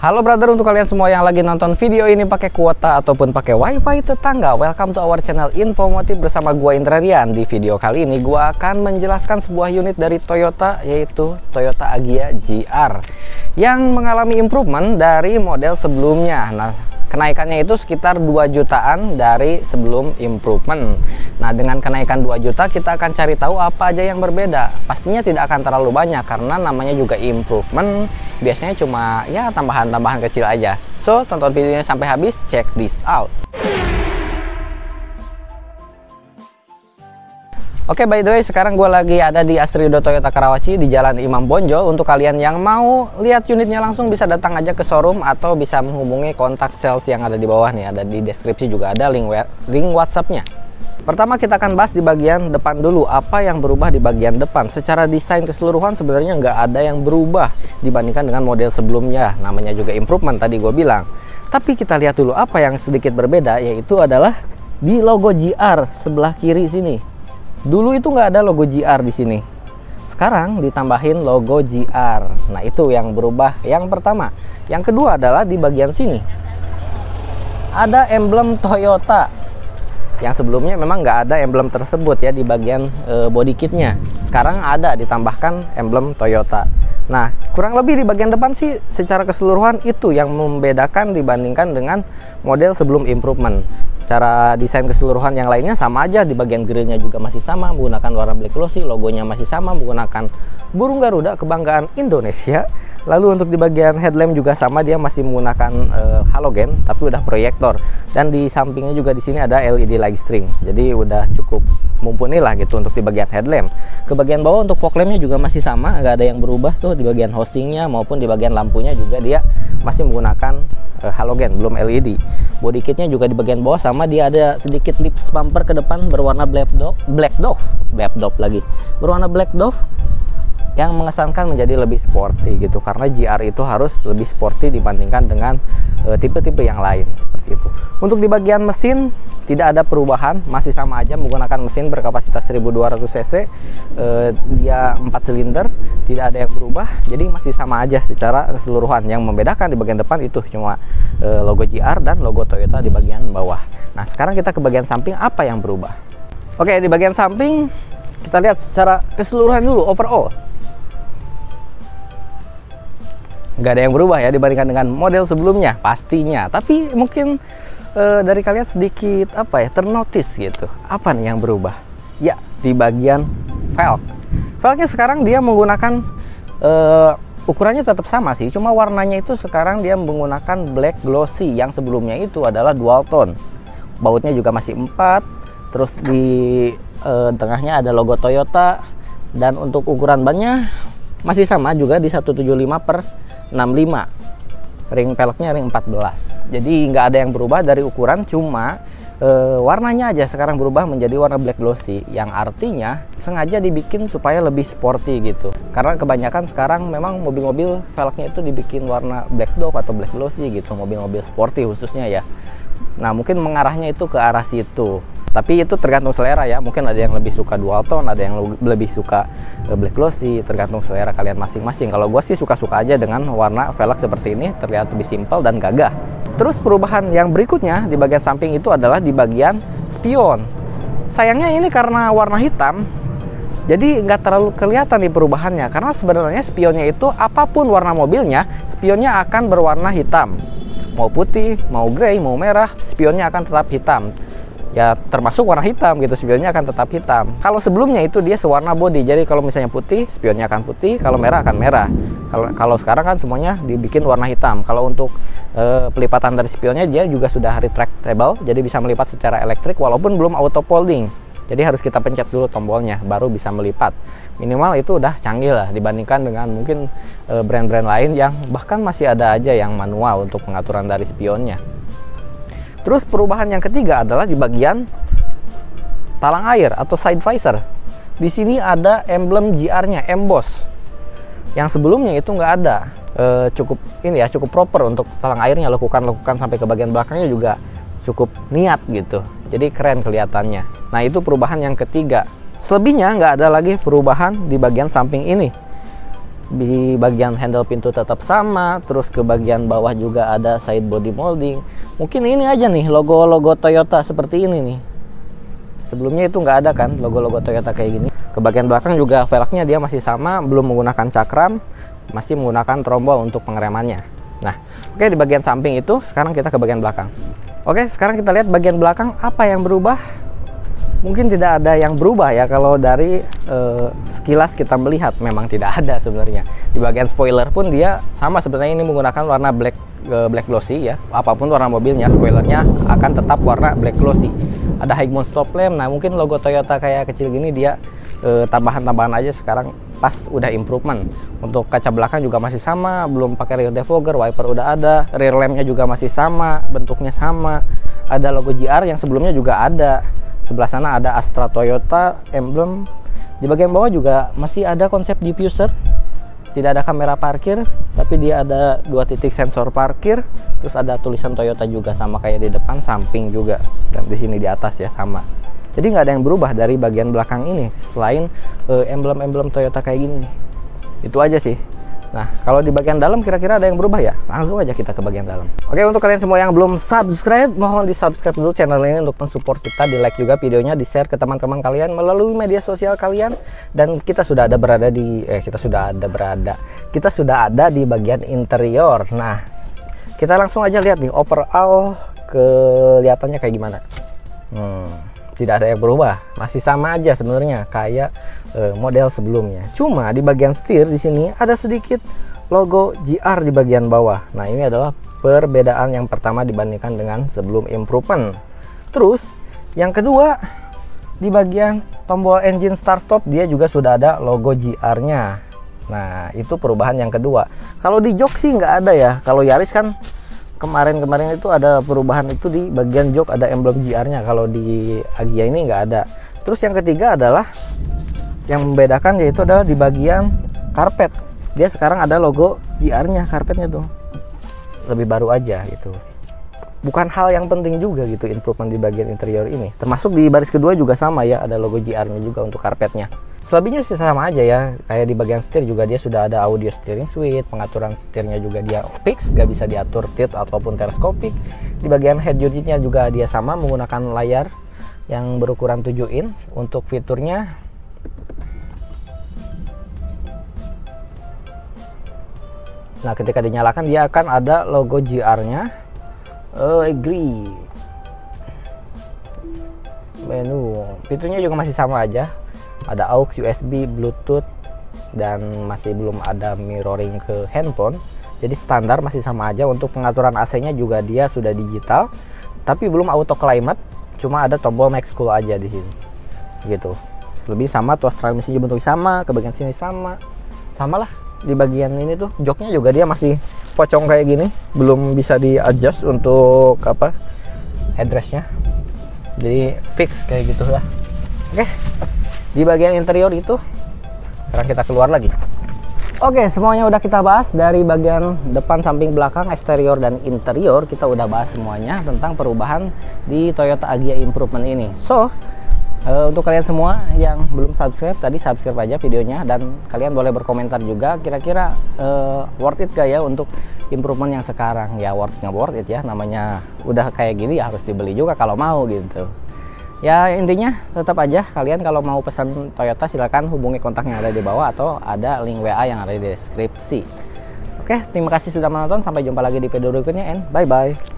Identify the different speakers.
Speaker 1: Halo brother, untuk kalian semua yang lagi nonton video ini pakai kuota ataupun pakai wifi tetangga, welcome to our channel Infomotif bersama gua Indra Rian. Di video kali ini gua akan menjelaskan sebuah unit dari Toyota, yaitu Toyota Agya GR yang mengalami improvement dari model sebelumnya. Nah, kenaikannya itu sekitar 2 jutaan dari sebelum improvement. Nah, dengan kenaikan 2 juta kita akan cari tahu apa aja yang berbeda. Pastinya tidak akan terlalu banyak karena namanya juga improvement. Biasanya cuma ya tambahan-tambahan kecil aja. So, tonton videonya sampai habis, check this out. Oke, by the way, sekarang gue lagi ada di Astrido Toyota Karawaci di Jalan Imam Bonjol. Untuk kalian yang mau lihat unitnya langsung bisa datang aja ke showroom atau bisa menghubungi kontak sales yang ada di bawah nih. Ada di deskripsi juga ada link WhatsApp-nya. Pertama kita akan bahas di bagian depan dulu. Apa yang berubah di bagian depan? Secara desain keseluruhan sebenarnya nggak ada yang berubah dibandingkan dengan model sebelumnya. Namanya juga improvement tadi gue bilang. Tapi kita lihat dulu apa yang sedikit berbeda, yaitu adalah di logo GR sebelah kiri sini. Dulu itu nggak ada logo GR di sini. Sekarang ditambahin logo GR. Nah, itu yang berubah yang pertama. Yang kedua adalah di bagian sini ada emblem Toyota. Yang sebelumnya memang nggak ada emblem tersebut ya di bagian body kitnya. Sekarang ada, ditambahkan emblem Toyota. Nah, kurang lebih di bagian depan sih secara keseluruhan itu yang membedakan dibandingkan dengan model sebelum improvement. Secara desain keseluruhan yang lainnya sama aja. Di bagian grillnya juga masih sama, menggunakan warna black glossy. Logonya masih sama, menggunakan burung Garuda kebanggaan Indonesia. Lalu untuk di bagian headlamp juga sama, dia masih menggunakan halogen tapi udah proyektor. Dan di sampingnya juga di sini ada LED light string. Jadi udah cukup mumpuni lah gitu untuk di bagian headlamp. Ke bagian bawah untuk fog lampnya juga masih sama, nggak ada yang berubah tuh di bagian housingnya maupun di bagian lampunya juga dia masih menggunakan halogen, belum LED. Body kitnya juga di bagian bawah sama, dia ada sedikit lips bumper ke depan berwarna black dove berwarna black dove yang mengesankan menjadi lebih sporty gitu, karena GR itu harus lebih sporty dibandingkan dengan tipe-tipe yang lain seperti itu. Untuk di bagian mesin tidak ada perubahan, masih sama aja menggunakan mesin berkapasitas 1200 cc, dia 4 silinder, tidak ada yang berubah, jadi masih sama aja secara keseluruhan. Yang membedakan di bagian depan itu cuma logo GR dan logo Toyota di bagian bawah. Nah, sekarang kita ke bagian samping, apa yang berubah? Oke, di bagian samping kita lihat secara keseluruhan dulu, overall nggak ada yang berubah ya dibandingkan dengan model sebelumnya pastinya. Tapi mungkin dari kalian sedikit ternotis gitu. Apa nih yang berubah? Ya, di bagian velg. Velgnya sekarang dia menggunakan ukurannya tetap sama sih, cuma warnanya itu sekarang dia menggunakan black glossy. Yang sebelumnya itu adalah dual tone. Bautnya juga masih 4. Terus di tengahnya ada logo Toyota. Dan untuk ukuran bannya masih sama juga di 175/65. Ring peleknya ring 14. Jadi nggak ada yang berubah dari ukuran, cuma warnanya aja sekarang berubah menjadi warna black glossy, yang artinya sengaja dibikin supaya lebih sporty gitu. Karena kebanyakan sekarang memang mobil-mobil velgnya itu dibikin warna black dove atau black glossy gitu, mobil-mobil sporty khususnya ya. Nah, mungkin mengarahnya itu ke arah situ. Tapi itu tergantung selera ya, mungkin ada yang lebih suka dual tone, ada yang lebih suka black glossy, tergantung selera kalian masing-masing. Kalau gue sih suka-suka aja dengan warna velg seperti ini, terlihat lebih simpel dan gagah. Terus perubahan yang berikutnya di bagian samping itu adalah di bagian spion. Sayangnya ini karena warna hitam, jadi nggak terlalu kelihatan di perubahannya. Karena sebenarnya spionnya itu apapun warna mobilnya, spionnya akan berwarna hitam. Mau putih, mau grey, mau merah, spionnya akan tetap hitam. Ya, termasuk warna hitam gitu, spionnya akan tetap hitam. Kalau sebelumnya itu dia sewarna body, jadi kalau misalnya putih, spionnya akan putih, kalau merah akan merah. Kalau sekarang kan semuanya dibikin warna hitam. Kalau untuk pelipatan dari spionnya, dia juga sudah retractable, jadi bisa melipat secara elektrik walaupun belum auto folding. Jadi harus kita pencet dulu tombolnya baru bisa melipat. Minimal itu udah canggih lah dibandingkan dengan mungkin brand-brand lain yang bahkan masih ada aja yang manual untuk pengaturan dari spionnya. Terus perubahan yang ketiga adalah di bagian talang air atau side visor. Di sini ada emblem GR-nya, emboss. Yang sebelumnya itu nggak ada. Cukup proper untuk talang airnya, lekukan sampai ke bagian belakangnya juga cukup niat gitu. Jadi keren kelihatannya. Nah, itu perubahan yang ketiga. Selebihnya nggak ada lagi perubahan di bagian samping ini. Di bagian handle pintu tetap sama, terus ke bagian bawah juga ada side body molding. Mungkin ini aja nih logo-logo Toyota seperti ini nih. Sebelumnya itu nggak ada kan logo-logo Toyota kayak gini. Ke bagian belakang juga velgnya dia masih sama, belum menggunakan cakram, masih menggunakan trombol untuk pengeremannya. Nah, oke, di bagian samping itu sekarang kita ke bagian belakang. Oke, sekarang kita lihat bagian belakang apa yang berubah. Mungkin tidak ada yang berubah ya, kalau dari sekilas kita melihat memang tidak ada sebenarnya. Di bagian spoiler pun dia sama sebenarnya, ini menggunakan warna black glossy ya. Apapun warna mobilnya, spoilernya akan tetap warna black glossy. Ada high mount stop lamp. Nah, mungkin logo Toyota kayak kecil gini dia tambahan-tambahan aja sekarang pas udah improvement. Untuk kaca belakang juga masih sama, belum pakai rear defogger, wiper udah ada, rear lampnya juga masih sama, bentuknya sama. Ada logo GR yang sebelumnya juga ada. Sebelah sana ada Astra Toyota emblem. Di bagian bawah juga masih ada konsep diffuser. Tidak ada kamera parkir, tapi dia ada 2 titik sensor parkir. Terus ada tulisan Toyota juga sama kayak di depan, samping juga. Dan di sini di atas ya sama. Jadi nggak ada yang berubah dari bagian belakang ini selain emblem-emblem Toyota kayak gini. Itu aja sih. Nah, kalau di bagian dalam kira-kira ada yang berubah ya? Langsung aja kita ke bagian dalam. Oke, untuk kalian semua yang belum subscribe, mohon di subscribe dulu channel ini untuk mensupport kita, di like juga videonya, di share ke teman-teman kalian melalui media sosial kalian. Dan kita sudah ada di bagian interior. Nah, kita langsung aja lihat nih overall kelihatannya kayak gimana. Tidak ada yang berubah, masih sama aja sebenarnya kayak model sebelumnya. Cuma di bagian setir di sini ada sedikit logo GR di bagian bawah. Nah, ini adalah perbedaan yang pertama dibandingkan dengan sebelum improvement. Terus yang kedua, di bagian tombol engine start stop dia juga sudah ada logo GR-nya. Nah, itu perubahan yang kedua. Kalau di jok sih nggak ada ya. Kalau Yaris kan kemarin itu ada perubahan itu di bagian jok, ada emblem GR-nya. Kalau di Agya ini nggak ada. Terus yang ketiga adalah yang membedakan, yaitu adalah di bagian karpet. Dia sekarang ada logo GR-nya, karpetnya tuh lebih baru aja gitu. Bukan hal yang penting juga gitu improvement di bagian interior ini. Termasuk di baris kedua juga sama ya, ada logo GR-nya juga untuk karpetnya. Selebihnya sih sama aja ya, kayak di bagian setir juga dia sudah ada audio steering suite, pengaturan setirnya juga dia fix, gak bisa diatur tilt ataupun teleskopik. Di bagian head unitnya juga dia sama, menggunakan layar yang berukuran 7 inch. Untuk fiturnya, nah ketika dinyalakan dia akan ada logo GR-nya. Agree. Menu, fiturnya juga masih sama aja. Ada aux, USB, Bluetooth, dan masih belum ada mirroring ke handphone. Jadi standar masih sama aja. Untuk pengaturan AC-nya juga dia sudah digital, tapi belum auto climate. Cuma ada tombol max cool aja di sini. Gitu. Lebih sama, tuas transmisinya bentuknya sama, ke bagian sini sama. Sama lah. Di bagian ini tuh joknya juga dia masih pocong kayak gini, belum bisa di adjust untuk apa headrestnya. Jadi fix kayak gitu lah. Oke. Di bagian interior itu sekarang kita keluar lagi. Oke, semuanya udah kita bahas dari bagian depan, samping, belakang, eksterior dan interior. Kita udah bahas semuanya tentang perubahan di Toyota Agya Improvement ini. So, untuk kalian semua yang belum subscribe, tadi subscribe aja videonya, dan kalian boleh berkomentar juga kira-kira worth it gak ya untuk improvement yang sekarang. Ya worth it ya, namanya udah kayak gini ya harus dibeli juga kalau mau gitu. Ya intinya tetap aja kalian kalau mau pesan Toyota silakan hubungi kontak yang ada di bawah atau ada link WA yang ada di deskripsi. Oke, terima kasih sudah menonton, sampai jumpa lagi di video berikutnya and bye bye.